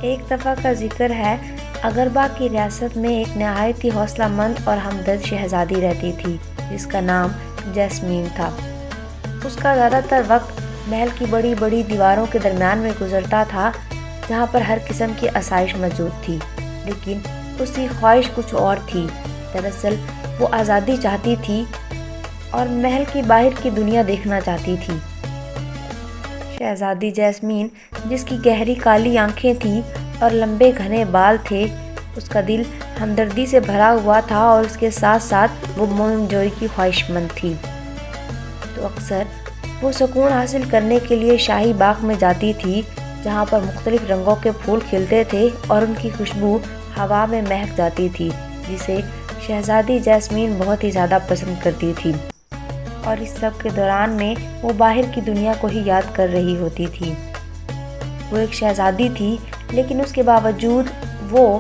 ایک دفعہ کا ذکر ہے، اغربا کی ریاست میں ایک نہایت ہی حوصلہ مند اور ہمدرد شہزادی رہتی تھی جس کا نام جیسمین تھا۔ اس کا زیادہ تر وقت محل کی بڑی بڑی دیواروں کے درمیان میں گزرتا تھا جہاں پر ہر قسم کی آسائش موجود تھی، لیکن اس کی خواہش کچھ اور تھی۔ دراصل وہ آزادی چاہتی تھی اور محل کی باہر کی دنیا دیکھنا چاہتی تھی۔ شہزادی جیسمین، جس کی گہری کالی آنکھیں تھیں اور لمبے گھنے بال تھے، اس کا دل ہمدردی سے بھرا ہوا تھا اور اس کے ساتھ ساتھ وہ موم جوئی کی خواہش مند تھی۔ تو اکثر وہ سکون حاصل کرنے کے لیے شاہی باغ میں جاتی تھی جہاں پر مختلف رنگوں کے پھول کھلتے تھے اور ان کی خوشبو ہوا میں مہک جاتی تھی، جسے شہزادی جیسمین بہت ہی زیادہ پسند کرتی تھی۔ اور اس سب کے دوران میں وہ باہر کی دنیا کو ہی یاد کر رہی ہوتی تھی۔ وہ ایک شہزادی تھی، لیکن اس کے باوجود وہ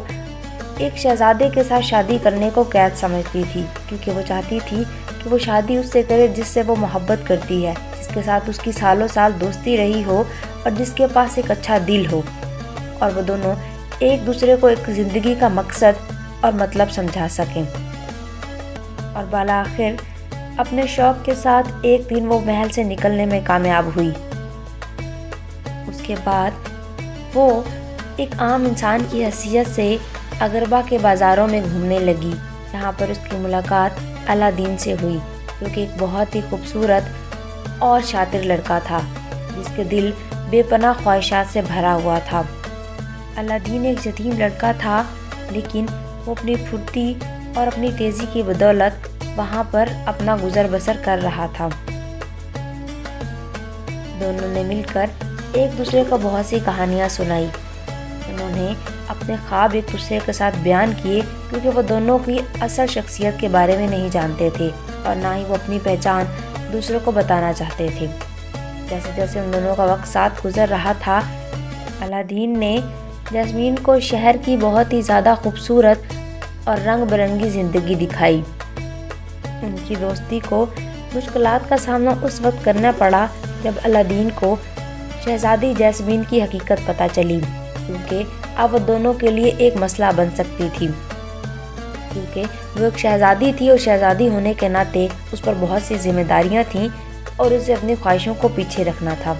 ایک شہزادے کے ساتھ شادی کرنے کو قید سمجھتی تھی، کیونکہ وہ چاہتی تھی کہ وہ شادی اس سے کرے جس سے وہ محبت کرتی ہے، جس کے ساتھ اس کی سالوں سال دوستی رہی ہو اور جس کے پاس ایک اچھا دل ہو، اور وہ دونوں ایک دوسرے کو ایک زندگی کا مقصد اور مطلب سمجھا سکیں۔ اور بالآخر اپنے شوق کے ساتھ ایک دن وہ محل سے نکلنے میں کامیاب ہوئی۔ اس کے بعد وہ ایک عام انسان کی حیثیت سے اغربا کے بازاروں میں گھومنے لگی، جہاں پر اس کی ملاقات الادین سے ہوئی، جو کہ ایک بہت ہی خوبصورت اور شاطر لڑکا تھا جس کے دل بے پناہ خواہشات سے بھرا ہوا تھا۔ الادین ایک یتیم لڑکا تھا، لیکن وہ اپنی پھرتی اور اپنی تیزی کی بدولت وہاں پر اپنا گزر بسر کر رہا تھا۔ دونوں نے مل کر ایک دوسرے کو بہت سی کہانیاں سنائی۔ انہوں نے اپنے خواب ایک دوسرے کے ساتھ بیان کیے، کیونکہ وہ دونوں کی اصل شخصیت کے بارے میں نہیں جانتے تھے اور نہ ہی وہ اپنی پہچان دوسروں کو بتانا چاہتے تھے۔ جیسے جیسے ان دونوں کا وقت ساتھ گزر رہا تھا، الادین نے جیسمین کو شہر کی بہت ہی زیادہ خوبصورت اور رنگ برنگی زندگی دکھائی۔ ان کی دوستی کو مشکلات کا سامنا اس وقت کرنا پڑا جب الادین کو شہزادی جیسمین کی حقیقت پتہ چلی، کیونکہ اب وہ دونوں کے لیے ایک مسئلہ بن سکتی تھی، کیونکہ وہ ایک شہزادی تھی اور شہزادی ہونے کے ناطے اس پر بہت سی ذمہ داریاں تھیں اور اسے اپنی خواہشوں کو پیچھے رکھنا تھا۔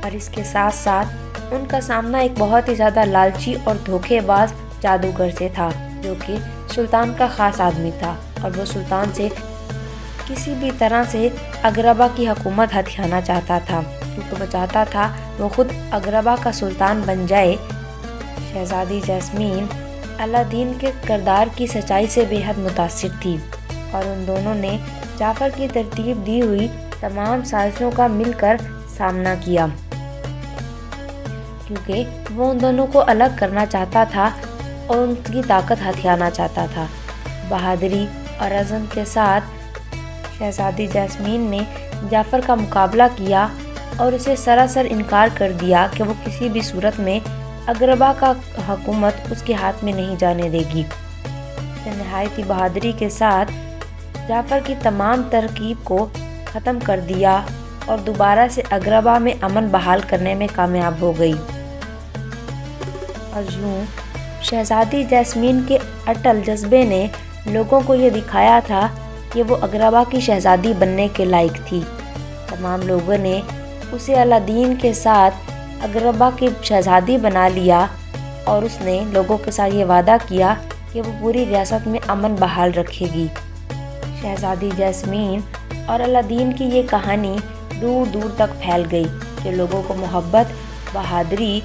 اور اس کے ساتھ ساتھ ان کا سامنا ایک بہت ہی زیادہ لالچی اور دھوکے باز جادوگر سے تھا، جو کہ سلطان کا خاص آدمی تھا، اور وہ سلطان سے کسی بھی طرح سے اغربا کی حکومت ہتھیانا چاہتا تھا، کیونکہ وہ چاہتا تھا وہ خود اغربا کا سلطان بن جائے۔ شہزادی جیسمین الادین کے کردار کی سچائی سے بے حد متاثر تھی، اور ان دونوں نے جعفر کی ترتیب دی ہوئی تمام سازشوں کا مل کر سامنا کیا، کیونکہ وہ ان دونوں کو الگ کرنا چاہتا تھا اور ان کی طاقت ہتھیانا چاہتا تھا۔ بہادری اور عزم کے ساتھ شہزادی جیسمین نے جعفر کا مقابلہ کیا اور اسے سراسر انکار کر دیا کہ وہ کسی بھی صورت میں اغربا کا حکومت اس کے ہاتھ میں نہیں جانے دے گی۔ نہایت ہی بہادری کے ساتھ جعفر کی تمام ترکیب کو ختم کر دیا اور دوبارہ سے اغربا میں امن بحال کرنے میں کامیاب ہو گئی۔ اور یوں شہزادی جیسمین کے اٹل جذبے نے لوگوں کو یہ دکھایا تھا کہ وہ اغربا کی شہزادی بننے کے لائق تھی۔ تمام لوگوں نے اسے الادین کے ساتھ اغربا کی شہزادی بنا لیا، اور اس نے لوگوں کے ساتھ یہ وعدہ کیا کہ وہ پوری ریاست میں امن بحال رکھے گی۔ شہزادی جیسمین اور الادین کی یہ کہانی دور دور تک پھیل گئی کہ لوگوں کو محبت، بہادری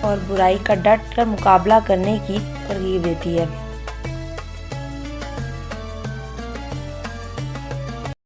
اور برائی کا ڈٹ کر مقابلہ کرنے کی ترغیب دیتی ہے۔